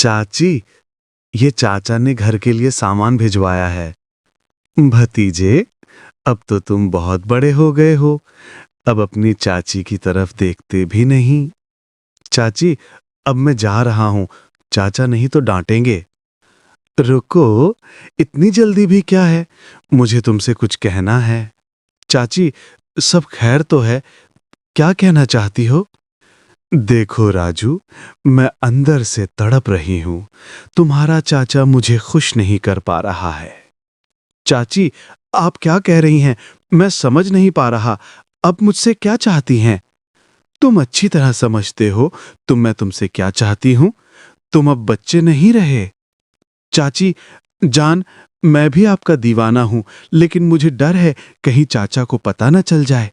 चाची, ये चाचा ने घर के लिए सामान भिजवाया है। भतीजे, अब तो तुम बहुत बड़े हो गए हो, अब अपनी चाची की तरफ देखते भी नहीं। चाची, अब मैं जा रहा हूं, चाचा नहीं तो डांटेंगे। रुको, इतनी जल्दी भी क्या है, मुझे तुमसे कुछ कहना है। चाची, सब खैर तो है, क्या कहना चाहती हो? देखो राजू, मैं अंदर से तड़प रही हूं, तुम्हारा चाचा मुझे खुश नहीं कर पा रहा है। चाची, आप क्या कह रही हैं, मैं समझ नहीं पा रहा, अब मुझसे क्या चाहती हैं? तुम अच्छी तरह समझते हो मैं तुमसे क्या चाहती हूं। तुम अब बच्चे नहीं रहे। चाची जान, मैं भी आपका दीवाना हूं, लेकिन मुझे डर है कहीं चाचा को पता न चल जाए।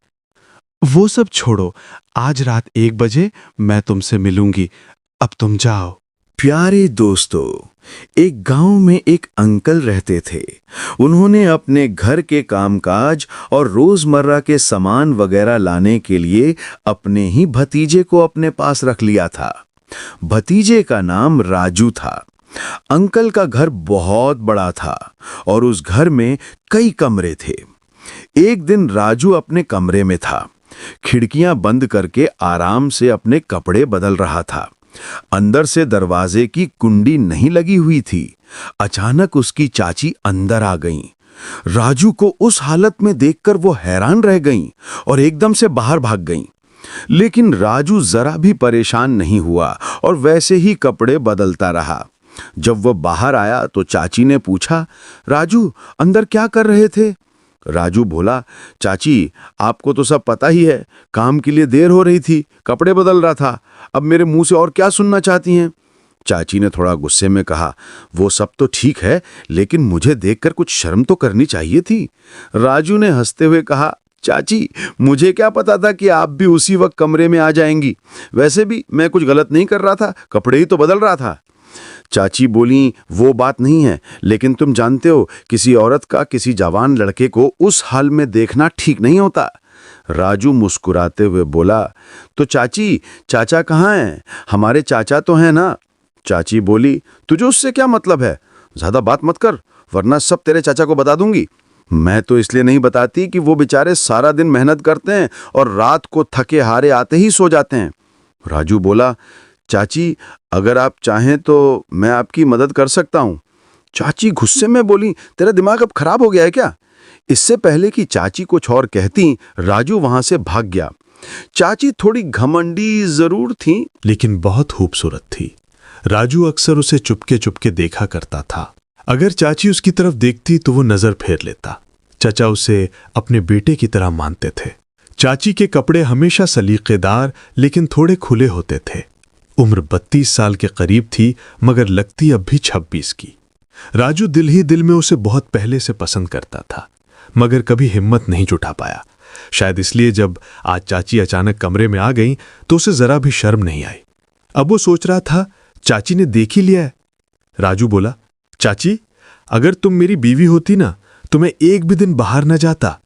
वो सब छोड़ो, आज रात 1 बजे मैं तुमसे मिलूंगी, अब तुम जाओ। प्यारे दोस्तों, एक गांव में एक अंकल रहते थे। उन्होंने अपने घर के कामकाज और रोजमर्रा के सामान वगैरह लाने के लिए अपने ही भतीजे को अपने पास रख लिया था। भतीजे का नाम राजू था। अंकल का घर बहुत बड़ा था और उस घर में कई कमरे थे। एक दिन राजू अपने कमरे में था, खिड़कियां बंद करके आराम से अपने कपड़े बदल रहा था। अंदर से दरवाजे की कुंडी नहीं लगी हुई थी। अचानक उसकी चाची अंदर आ गईं। राजू को उस हालत में देखकर वो हैरान रह गईं और एकदम से बाहर भाग गईं। लेकिन राजू जरा भी परेशान नहीं हुआ और वैसे ही कपड़े बदलता रहा। जब वह बाहर आया तो चाची ने पूछा, राजू अंदर क्या कर रहे थे? राजू बोला, चाची आपको तो सब पता ही है, काम के लिए देर हो रही थी, कपड़े बदल रहा था, अब मेरे मुंह से और क्या सुनना चाहती हैं? चाची ने थोड़ा गुस्से में कहा, वो सब तो ठीक है, लेकिन मुझे देखकर कुछ शर्म तो करनी चाहिए थी। राजू ने हंसते हुए कहा, चाची मुझे क्या पता था कि आप भी उसी वक्त कमरे में आ जाएंगी, वैसे भी मैं कुछ गलत नहीं कर रहा था, कपड़े ही तो बदल रहा था। चाची बोली, वो बात नहीं है, लेकिन तुम जानते हो किसी औरत का किसी जवान लड़के को उस हाल में देखना ठीक नहीं होता। राजू मुस्कुराते हुए बोला, तो चाची चाचा कहाँ हैं? हमारे चाचा तो हैं ना। चाची बोली, तुझे उससे क्या मतलब है? ज्यादा बात मत कर, वरना सब तेरे चाचा को बता दूंगी। मैं तो इसलिए नहीं बताती कि वो बेचारे सारा दिन मेहनत करते हैं और रात को थके हारे आते ही सो जाते हैं। राजू बोला, चाची अगर आप चाहें तो मैं आपकी मदद कर सकता हूं। चाची गुस्से में बोली, तेरा दिमाग अब खराब हो गया है क्या? इससे पहले कि चाची कुछ और कहती, राजू वहां से भाग गया। चाची थोड़ी घमंडी जरूर थी, लेकिन बहुत खूबसूरत थी। राजू अक्सर उसे चुपके चुपके देखा करता था। अगर चाची उसकी तरफ देखती तो वो नजर फेर लेता। चाचा उसे अपने बेटे की तरह मानते थे। चाची के कपड़े हमेशा सलीकेदार लेकिन थोड़े खुले होते थे। उम्र 32 साल के करीब थी, मगर लगती अब भी 26 की। राजू दिल ही दिल में उसे बहुत पहले से पसंद करता था, मगर कभी हिम्मत नहीं जुटा पाया। शायद इसलिए जब आज चाची अचानक कमरे में आ गई तो उसे जरा भी शर्म नहीं आई। अब वो सोच रहा था, चाची ने देख ही लिया है। राजू बोला, चाची अगर तुम मेरी बीवी होती ना तो मैं एक भी दिन बाहर न जाता।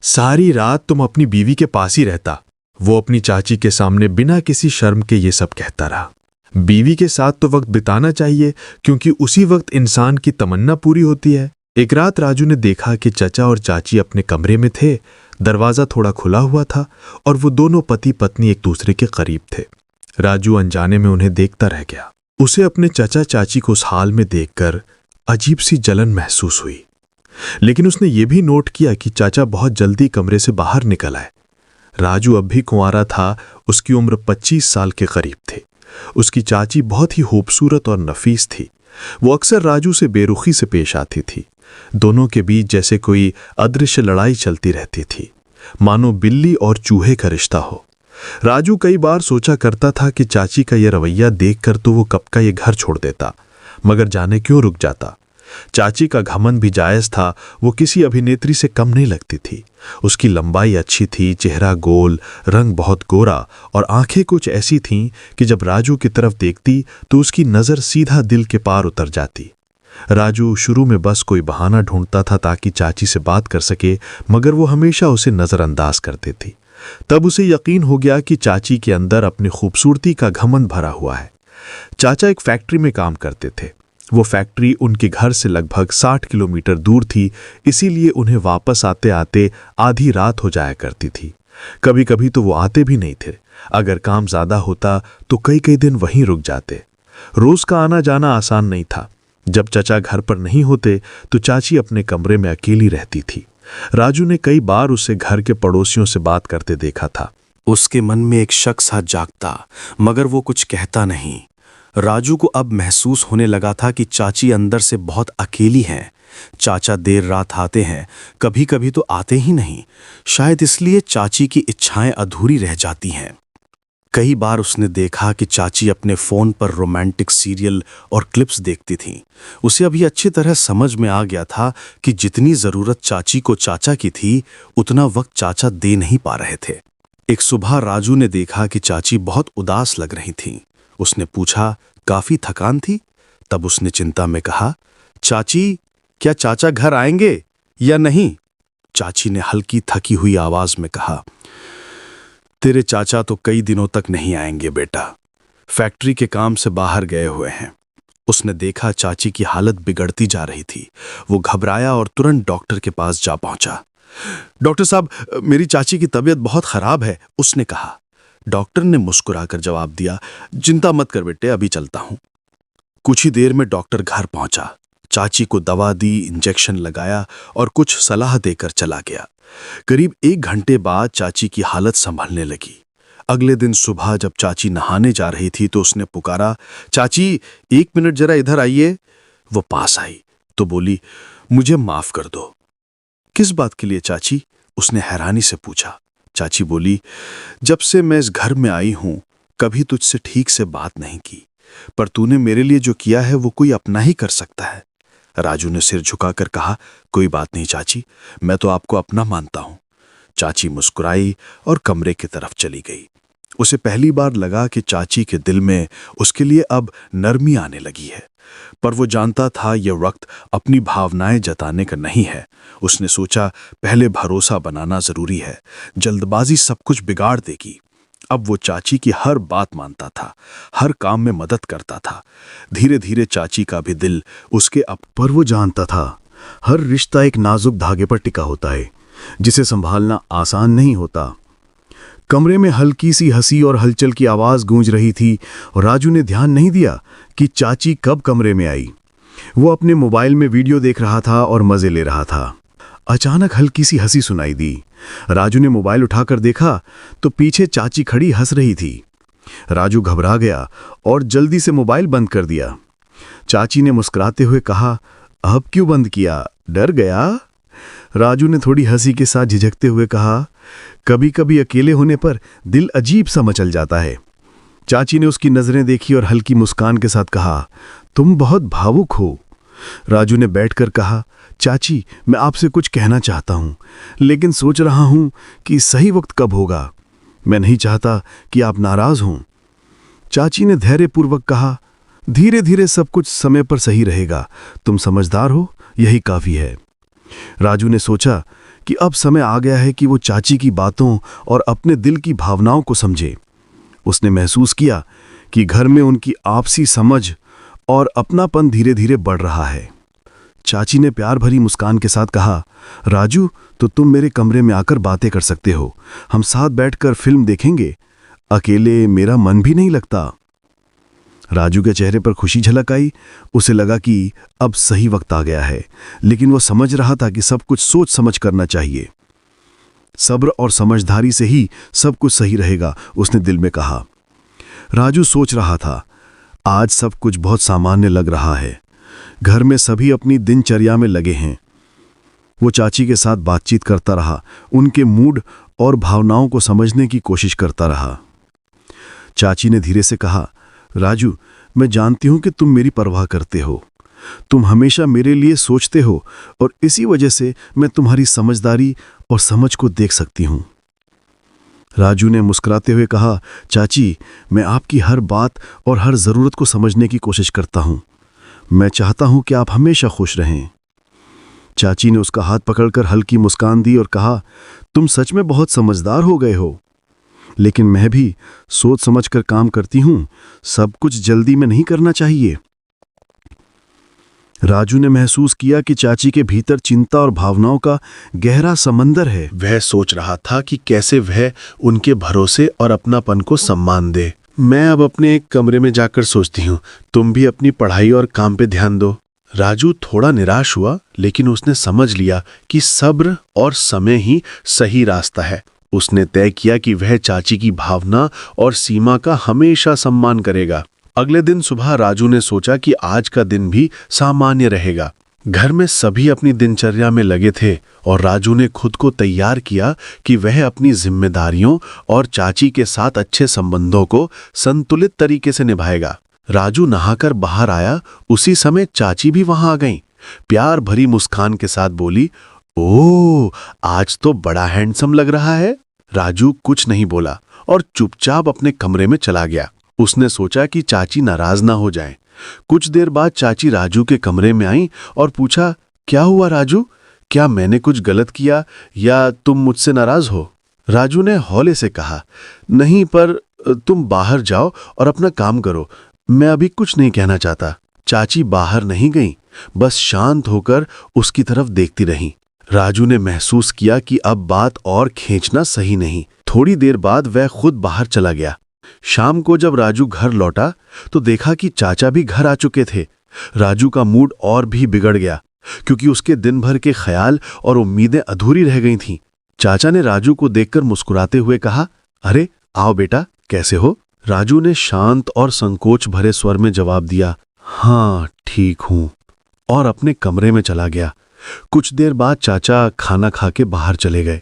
सारी रात तुम अपनी बीवी के पास ही रहता। वो अपनी चाची के सामने बिना किसी शर्म के ये सब कहता रहा। बीवी के साथ तो वक्त बिताना चाहिए, क्योंकि उसी वक्त इंसान की तमन्ना पूरी होती है। एक रात राजू ने देखा कि चाचा और चाची अपने कमरे में थे। दरवाजा थोड़ा खुला हुआ था और वो दोनों पति पत्नी एक दूसरे के करीब थे। राजू अनजाने में उन्हें देखता रह गया। उसे अपने चाचा चाची को उस हाल में देखकर अजीब सी जलन महसूस हुई, लेकिन उसने ये भी नोट किया कि चाचा बहुत जल्दी कमरे से बाहर निकल आए। राजू अब भी कुंवारा था, उसकी उम्र 25 साल के करीब थी। उसकी चाची बहुत ही खूबसूरत और नफीस थी। वो अक्सर राजू से बेरुखी से पेश आती थी। दोनों के बीच जैसे कोई अदृश्य लड़ाई चलती रहती थी, मानो बिल्ली और चूहे का रिश्ता हो। राजू कई बार सोचा करता था कि चाची का यह रवैया देखकर तो वो कब का ये घर छोड़ देता, मगर जाने क्यों रुक जाता। चाची का घमंड भी जायज था, वो किसी अभिनेत्री से कम नहीं लगती थी। उसकी लंबाई अच्छी थी, चेहरा गोल, रंग बहुत गोरा और आंखें कुछ ऐसी थीं कि जब राजू की तरफ देखती तो उसकी नज़र सीधा दिल के पार उतर जाती। राजू शुरू में बस कोई बहाना ढूंढता था ताकि चाची से बात कर सके, मगर वो हमेशा उसे नज़रअंदाज करती थी। तब उसे यकीन हो गया कि चाची के अंदर अपनी खूबसूरती का घमंड भरा हुआ है। चाचा एक फैक्ट्री में काम करते थे। वो फैक्ट्री उनके घर से लगभग 60 किलोमीटर दूर थी, इसीलिए उन्हें वापस आते आते आधी रात हो जाया करती थी। कभी कभी तो वो आते भी नहीं थे। अगर काम ज्यादा होता तो कई कई दिन वहीं रुक जाते। रोज का आना जाना आसान नहीं था। जब चाचा घर पर नहीं होते तो चाची अपने कमरे में अकेली रहती थी। राजू ने कई बार उसे घर के पड़ोसियों से बात करते देखा था। उसके मन में एक शक सा जागता, मगर वो कुछ कहता नहीं। राजू को अब महसूस होने लगा था कि चाची अंदर से बहुत अकेली हैं। चाचा देर रात आते हैं, कभी कभी तो आते ही नहीं। शायद इसलिए चाची की इच्छाएं अधूरी रह जाती हैं। कई बार उसने देखा कि चाची अपने फोन पर रोमांटिक सीरियल और क्लिप्स देखती थीं। उसे अभी अच्छी तरह समझ में आ गया था कि जितनी जरूरत चाची को चाचा की थी, उतना वक्त चाचा दे नहीं पा रहे थे। एक सुबह राजू ने देखा कि चाची बहुत उदास लग रही थीं। उसने पूछा, काफी थकान थी? तब उसने चिंता में कहा, चाची, क्या चाचा घर आएंगे या नहीं? चाची ने हल्की थकी हुई आवाज में कहा, तेरे चाचा तो कई दिनों तक नहीं आएंगे बेटा, फैक्ट्री के काम से बाहर गए हुए हैं। उसने देखा चाची की हालत बिगड़ती जा रही थी। वो घबराया और तुरंत डॉक्टर के पास जा पहुंचा। डॉक्टर साहब, मेरी चाची की तबीयत बहुत खराब है, उसने कहा। डॉक्टर ने मुस्कुराकर जवाब दिया, चिंता मत कर बेटे, अभी चलता हूं। कुछ ही देर में डॉक्टर घर पहुंचा। चाची को दवा दी, इंजेक्शन लगाया और कुछ सलाह देकर चला गया। करीब 1 घंटे बाद चाची की हालत संभलने लगी। अगले दिन सुबह जब चाची नहाने जा रही थी तो उसने पुकारा, चाची, 1 मिनट जरा इधर आइए। वो पास आई तो बोली, मुझे माफ कर दो। किस बात के लिए चाची? उसने हैरानी से पूछा। चाची बोली, जब से मैं इस घर में आई हूं कभी तुझसे ठीक से बात नहीं की, पर तूने मेरे लिए जो किया है वो कोई अपना ही कर सकता है। राजू ने सिर झुकाकर कहा, कोई बात नहीं चाची, मैं तो आपको अपना मानता हूं। चाची मुस्कुराई और कमरे की तरफ चली गई। उसे पहली बार लगा कि चाची के दिल में उसके लिए अब नरमी आने लगी है, पर वो जानता था यह वक्त अपनी भावनाएं जताने का नहीं है। उसने सोचा, पहले भरोसा बनाना जरूरी है, जल्दबाजी सब कुछ बिगाड़ देगी। अब वो चाची की हर बात मानता था, हर काम में मदद करता था। धीरे धीरे चाची का भी दिल उसके पर वो जानता था, हर रिश्ता एक नाजुक धागे पर टिका होता है, जिसे संभालना आसान नहीं होता। कमरे में हल्की सी हंसी और हलचल की आवाज गूंज रही थी और राजू ने ध्यान नहीं दिया कि चाची कब कमरे में आई। वो अपने मोबाइल में वीडियो देख रहा था और मजे ले रहा था। अचानक हल्की सी हंसी सुनाई दी। राजू ने मोबाइल उठाकर देखा तो पीछे चाची खड़ी हंस रही थी। राजू घबरा गया और जल्दी से मोबाइल बंद कर दिया। चाची ने मुस्कुराते हुए कहा, अब क्यों बंद किया, डर गया? राजू ने थोड़ी हंसी के साथ झिझकते हुए कहा, कभी कभी अकेले होने पर दिल अजीब सा मचल जाता है। चाची ने उसकी नजरें देखी और हल्की मुस्कान के साथ कहा, तुम बहुत भावुक हो। राजू ने बैठकर कहा, चाची, मैं आपसे कुछ कहना चाहता हूं, लेकिन सोच रहा हूं कि सही वक्त कब होगा। मैं नहीं चाहता कि आप नाराज हों। चाची ने धैर्यपूर्वक कहा, धीरे धीरे सब कुछ समय पर सही रहेगा, तुम समझदार हो, यही काफी है। राजू ने सोचा कि अब समय आ गया है कि वो चाची की बातों और अपने दिल की भावनाओं को समझे। उसने महसूस किया कि घर में उनकी आपसी समझ और अपनापन धीरे धीरे बढ़ रहा है। चाची ने प्यार भरी मुस्कान के साथ कहा, राजू, तो तुम मेरे कमरे में आकर बातें कर सकते हो, हम साथ बैठकर फिल्म देखेंगे, अकेले मेरा मन भी नहीं लगता। राजू के चेहरे पर खुशी झलक आई। उसे लगा कि अब सही वक्त आ गया है, लेकिन वो समझ रहा था कि सब कुछ सोच समझ करना चाहिए। सब्र और समझदारी से ही सब कुछ सही रहेगा, उसने दिल में कहा। राजू सोच रहा था, आज सब कुछ बहुत सामान्य लग रहा है। घर में सभी अपनी दिनचर्या में लगे हैं। वो चाची के साथ बातचीत करता रहा, उनके मूड और भावनाओं को समझने की कोशिश करता रहा। चाची ने धीरे से कहा, राजू, मैं जानती हूं कि तुम मेरी परवाह करते हो, तुम हमेशा मेरे लिए सोचते हो और इसी वजह से मैं तुम्हारी समझदारी और समझ को देख सकती हूं। राजू ने मुस्कुराते हुए कहा, चाची, मैं आपकी हर बात और हर जरूरत को समझने की कोशिश करता हूं। मैं चाहता हूं कि आप हमेशा खुश रहें। चाची ने उसका हाथ पकड़कर हल्की मुस्कान दी और कहा, तुम सच में बहुत समझदार हो गए हो। लेकिन मैं भी सोच समझकर काम करती हूँ, सब कुछ जल्दी में नहीं करना चाहिए। राजू ने महसूस किया कि चाची के भीतर चिंता और भावनाओं का गहरा समंदर है। वह सोच रहा था कि कैसे वह उनके भरोसे और अपनापन को सम्मान दे। मैं अब अपने एक कमरे में जाकर सोचती हूँ, तुम भी अपनी पढ़ाई और काम पे ध्यान दो। राजू थोड़ा निराश हुआ, लेकिन उसने समझ लिया कि सब्र और समय ही सही रास्ता है। उसने तय किया कि वह चाची की भावना और सीमा का हमेशा सम्मान करेगा। अगले दिन सुबह राजू ने सोचा कि आज का दिन भी सामान्य रहेगा। घर में सभी अपनी दिनचर्या में लगे थे और राजू ने खुद को तैयार किया कि वह अपनी जिम्मेदारियों और चाची के साथ अच्छे संबंधों को संतुलित तरीके से निभाएगा। राजू नहाकर बाहर आया, उसी समय चाची भी वहां आ गईं। प्यार भरी मुस्कान के साथ बोली, ओह, आज तो बड़ा हैंडसम लग रहा है। राजू कुछ नहीं बोला और चुपचाप अपने कमरे में चला गया। उसने सोचा कि चाची नाराज ना हो जाएं। कुछ देर बाद चाची राजू के कमरे में आई और पूछा, क्या हुआ राजू, क्या मैंने कुछ गलत किया या तुम मुझसे नाराज हो? राजू ने हौले से कहा, नहीं, पर तुम बाहर जाओ और अपना काम करो, मैं अभी कुछ नहीं कहना चाहता। चाची बाहर नहीं गईं, बस शांत होकर उसकी तरफ देखती रहीं। राजू ने महसूस किया कि अब बात और खींचना सही नहीं। थोड़ी देर बाद वह खुद बाहर चला गया। शाम को जब राजू घर लौटा तो देखा कि चाचा भी घर आ चुके थे। राजू का मूड और भी बिगड़ गया, क्योंकि उसके दिन भर के ख्याल और उम्मीदें अधूरी रह गई थीं। चाचा ने राजू को देखकर मुस्कुराते हुए कहा, अरे आओ बेटा, कैसे हो? राजू ने शांत और संकोच भरे स्वर में जवाब दिया, हाँ ठीक हूं, और अपने कमरे में चला गया। कुछ देर बाद चाचा खाना खा के बाहर चले गए।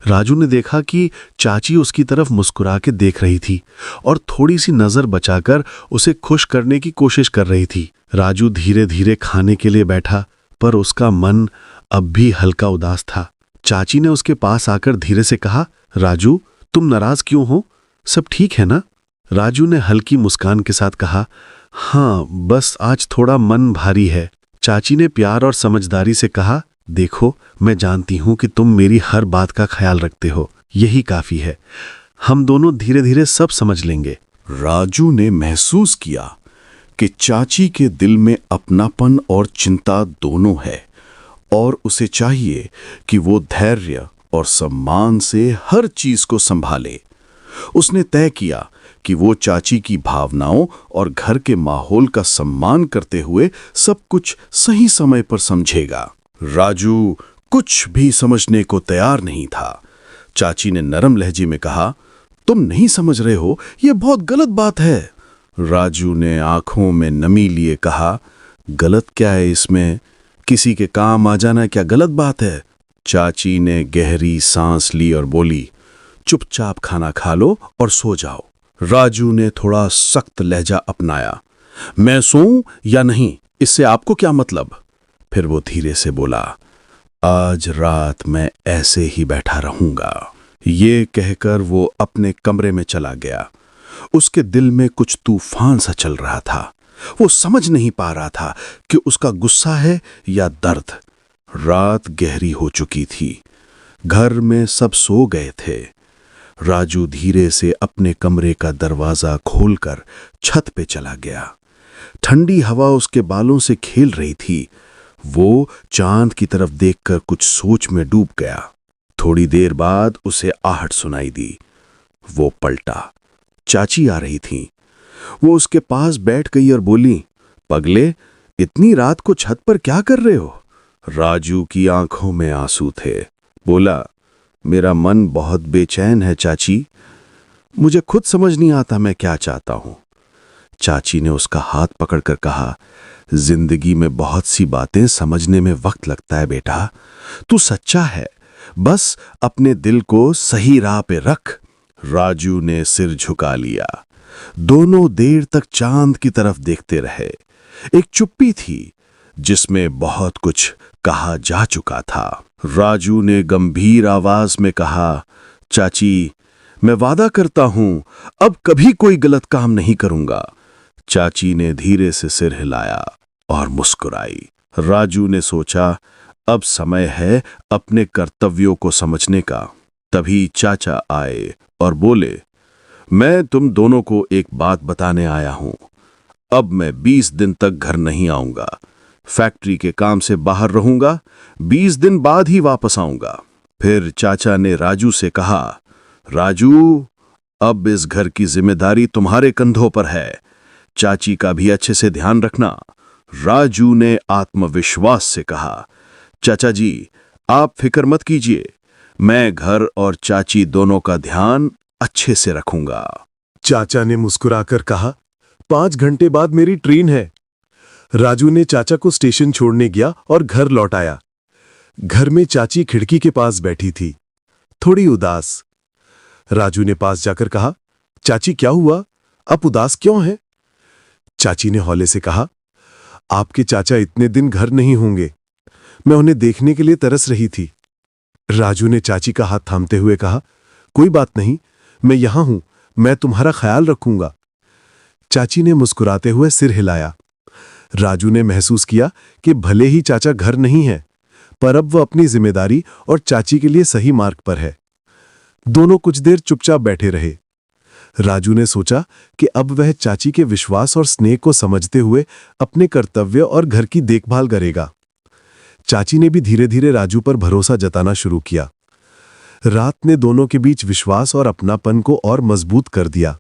राजू ने देखा कि चाची उसकी तरफ मुस्कुरा के देख रही थी और थोड़ी सी नजर बचाकर उसे खुश करने की कोशिश कर रही थी। राजू धीरे धीरे खाने के लिए बैठा, पर उसका मन अब भी हल्का उदास था। चाची ने उसके पास आकर धीरे से कहा, राजू, तुम नाराज क्यों हो? सब ठीक है ना? राजू ने हल्की मुस्कान के साथ कहा, हाँ, बस आज थोड़ा मन भारी है। चाची ने प्यार और समझदारी से कहा, देखो, मैं जानती हूं कि तुम मेरी हर बात का ख्याल रखते हो, यही काफी है। हम दोनों धीरे धीरे सब समझ लेंगे। राजू ने महसूस किया कि चाची के दिल में अपनापन और चिंता दोनों है और उसे चाहिए कि वो धैर्य और सम्मान से हर चीज को संभाले। उसने तय किया कि वो चाची की भावनाओं और घर के माहौल का सम्मान करते हुए सब कुछ सही समय पर समझेगा। राजू कुछ भी समझने को तैयार नहीं था। चाची ने नरम लहजे में कहा, तुम नहीं समझ रहे हो, यह बहुत गलत बात है। राजू ने आंखों में नमी लिए कहा, गलत क्या है इसमें? किसी के काम आ जाना क्या गलत बात है? चाची ने गहरी सांस ली और बोली, चुपचाप खाना खा लो और सो जाओ। राजू ने थोड़ा सख्त लहजा अपनाया, मैं सोऊं या नहीं, इससे आपको क्या मतलब? फिर वो धीरे से बोला, आज रात मैं ऐसे ही बैठा रहूंगा। ये कहकर वो अपने कमरे में चला गया। उसके दिल में कुछ तूफान सा चल रहा था। वो समझ नहीं पा रहा था कि उसका गुस्सा है या दर्द। रात गहरी हो चुकी थी। घर में सब सो गए थे। राजू धीरे से अपने कमरे का दरवाजा खोलकर छत पे चला गया। ठंडी हवा उसके बालों से खेल रही थी। वो चांद की तरफ देखकर कुछ सोच में डूब गया। थोड़ी देर बाद उसे आहट सुनाई दी। वो पलटा। चाची आ रही थीं। वो उसके पास बैठ गई और बोली, पगले, इतनी रात को छत पर क्या कर रहे हो? राजू की आंखों में आंसू थे। बोला, मेरा मन बहुत बेचैन है चाची, मुझे खुद समझ नहीं आता मैं क्या चाहता हूं। चाची ने उसका हाथ पकड़कर कहा, जिंदगी में बहुत सी बातें समझने में वक्त लगता है बेटा। तू सच्चा है, बस अपने दिल को सही राह पे रख। राजू ने सिर झुका लिया। दोनों देर तक चांद की तरफ देखते रहे। एक चुप्पी थी जिसमें बहुत कुछ कहा जा चुका था। राजू ने गंभीर आवाज में कहा, चाची, मैं वादा करता हूं अब कभी कोई गलत काम नहीं करूंगा। चाची ने धीरे से सिर हिलाया और मुस्कुराई। राजू ने सोचा, अब समय है अपने कर्तव्यों को समझने का। तभी चाचा आए और बोले, मैं तुम दोनों को एक बात बताने आया हूं। अब मैं 20 दिन तक घर नहीं आऊंगा। फैक्ट्री के काम से बाहर रहूंगा। 20 दिन बाद ही वापस आऊंगा। फिर चाचा ने राजू से कहा, राजू, अब इस घर की जिम्मेदारी तुम्हारे कंधों पर है। चाची का भी अच्छे से ध्यान रखना। राजू ने आत्मविश्वास से कहा, चाचा जी, आप फिक्र मत कीजिए, मैं घर और चाची दोनों का ध्यान अच्छे से रखूंगा। चाचा ने मुस्कुराकर कहा, 5 घंटे बाद मेरी ट्रेन है। राजू ने चाचा को स्टेशन छोड़ने गया और घर लौट आया। घर में चाची खिड़की के पास बैठी थी, थोड़ी उदास। राजू ने पास जाकर कहा, चाची क्या हुआ, आप उदास क्यों हैं? चाची ने हौले से कहा, आपके चाचा इतने दिन घर नहीं होंगे, मैं उन्हें देखने के लिए तरस रही थी। राजू ने चाची का हाथ थामते हुए कहा, कोई बात नहीं, मैं यहां हूं, मैं तुम्हारा ख्याल रखूंगा। चाची ने मुस्कुराते हुए सिर हिलाया। राजू ने महसूस किया कि भले ही चाचा घर नहीं है, पर अब वह अपनी जिम्मेदारी और चाची के लिए सही मार्ग पर है। दोनों कुछ देर चुपचाप बैठे रहे। राजू ने सोचा कि अब वह चाची के विश्वास और स्नेह को समझते हुए अपने कर्तव्य और घर की देखभाल करेगा। चाची ने भी धीरे धीरे राजू पर भरोसा जताना शुरू किया। रात ने दोनों के बीच विश्वास और अपनापन को और मजबूत कर दिया।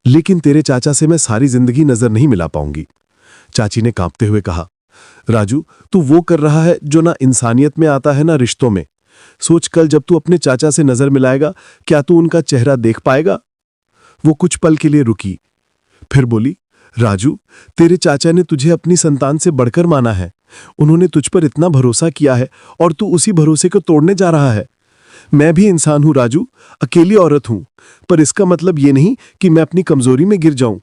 लेकिन तेरे चाचा से मैं सारी जिंदगी नजर नहीं मिला पाऊंगी, चाची ने कांपते हुए कहा। राजू, तू वो कर रहा है जो ना इंसानियत में आता है ना रिश्तों में। सोच, कल जब तू अपने चाचा से नजर मिलाएगा, क्या तू उनका चेहरा देख पाएगा? वो कुछ पल के लिए रुकी, फिर बोली, राजू, तेरे चाचा ने तुझे अपनी संतान से बढ़कर माना है। उन्होंने तुझ पर इतना भरोसा किया है और तू उसी भरोसे को तोड़ने जा रहा है। मैं भी इंसान हूं राजू, अकेली औरत हूं, पर इसका मतलब ये नहीं कि मैं अपनी कमजोरी में गिर जाऊं।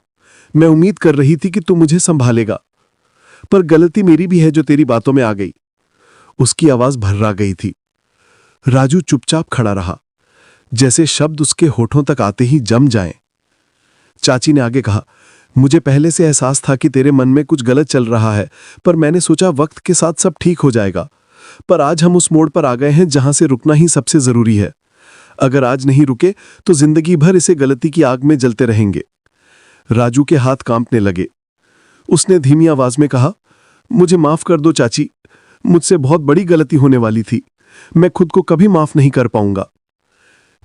मैं उम्मीद कर रही थी कि तू मुझे संभालेगा, पर गलती मेरी भी है जो तेरी बातों में आ गई। उसकी आवाज भर्रा गई थी। राजू चुपचाप खड़ा रहा, जैसे शब्द उसके होठों तक आते ही जम जाएं। चाची ने आगे कहा, मुझे पहले से एहसास था कि तेरे मन में कुछ गलत चल रहा है, पर मैंने सोचा वक्त के साथ सब ठीक हो जाएगा। पर आज हम उस मोड़ पर आ गए हैं जहां से रुकना ही सबसे जरूरी है। अगर आज नहीं रुके तो जिंदगी भर इसे गलती की आग में जलते रहेंगे। राजू के हाथ कांपने लगे। उसने धीमी आवाज में कहा, मुझे माफ कर दो चाची, मुझसे बहुत बड़ी गलती होने वाली थी। मैं खुद को कभी माफ नहीं कर पाऊंगा।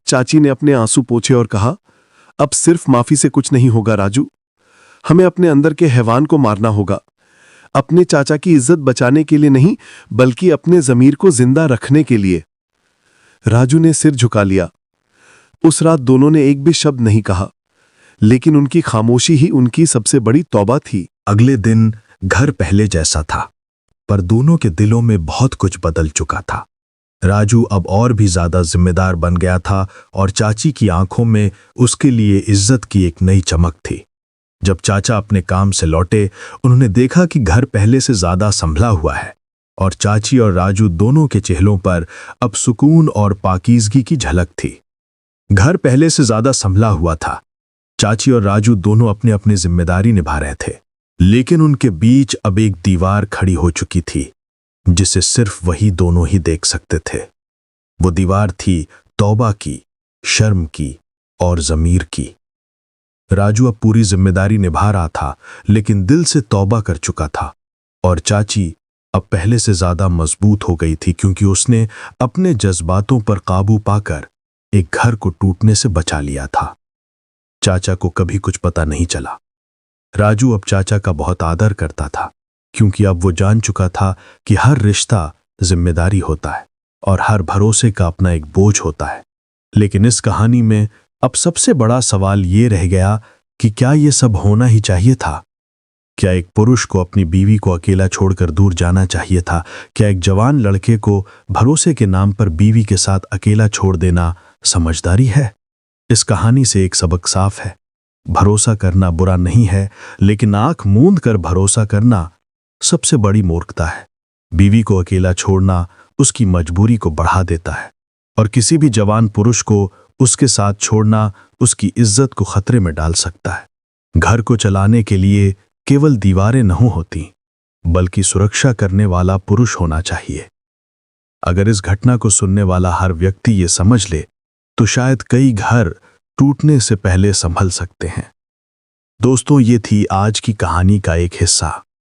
चाची ने अपने आंसू पोंछे और कहा, अब सिर्फ माफी से कुछ नहीं होगा राजू, हमें अपने अंदर के हैवान को मारना होगा। अपने चाचा की इज्जत बचाने के लिए नहीं, बल्कि अपने जमीर को जिंदा रखने के लिए। राजू ने सिर झुका लिया। उस रात दोनों ने एक भी शब्द नहीं कहा, लेकिन उनकी खामोशी ही उनकी सबसे बड़ी तौबा थी। अगले दिन घर पहले जैसा था, पर दोनों के दिलों में बहुत कुछ बदल चुका था। राजू अब और भी ज्यादा जिम्मेदार बन गया था और चाची की आंखों में उसके लिए इज्जत की एक नई चमक थी। जब चाचा अपने काम से लौटे, उन्होंने देखा कि घर पहले से ज्यादा संभला हुआ है और चाची और राजू दोनों के चेहरों पर अब सुकून और पाकीज़गी की झलक थी। घर पहले से ज्यादा संभला हुआ था। चाची और राजू दोनों अपनी अपनी जिम्मेदारी निभा रहे थे, लेकिन उनके बीच अब एक दीवार खड़ी हो चुकी थी जिसे सिर्फ वही दोनों ही देख सकते थे। वो दीवार थी तौबा की, शर्म की और ज़मीर की। राजू अब पूरी जिम्मेदारी निभा रहा था, लेकिन दिल से तौबा कर चुका था, और चाची अब पहले से ज्यादा मजबूत हो गई थी क्योंकि उसने अपने जज्बातों पर काबू पाकर एक घर को टूटने से बचा लिया था। चाचा को कभी कुछ पता नहीं चला। राजू अब चाचा का बहुत आदर करता था क्योंकि अब वो जान चुका था कि हर रिश्ता जिम्मेदारी होता है और हर भरोसे का अपना एक बोझ होता है। लेकिन इस कहानी में अब सबसे बड़ा सवाल ये रह गया कि क्या ये सब होना ही चाहिए था? क्या एक पुरुष को अपनी बीवी को अकेला छोड़कर दूर जाना चाहिए था? क्या एक जवान लड़के को भरोसे के नाम पर बीवी के साथ अकेला छोड़ देना समझदारी है? इस कहानी से एक सबक साफ है, भरोसा करना बुरा नहीं है, लेकिन आंख मूंद कर भरोसा करना सबसे बड़ी मूर्खता है। बीवी को अकेला छोड़ना उसकी मजबूरी को बढ़ा देता है और किसी भी जवान पुरुष को उसके साथ छोड़ना उसकी इज्जत को खतरे में डाल सकता है। घर को चलाने के लिए केवल दीवारें नहीं होती, बल्कि सुरक्षा करने वाला पुरुष होना चाहिए। अगर इस घटना को सुनने वाला हर व्यक्ति ये समझ ले, तो शायद कई घर टूटने से पहले संभल सकते हैं। दोस्तों, ये थी आज की कहानी का एक हिस्सा।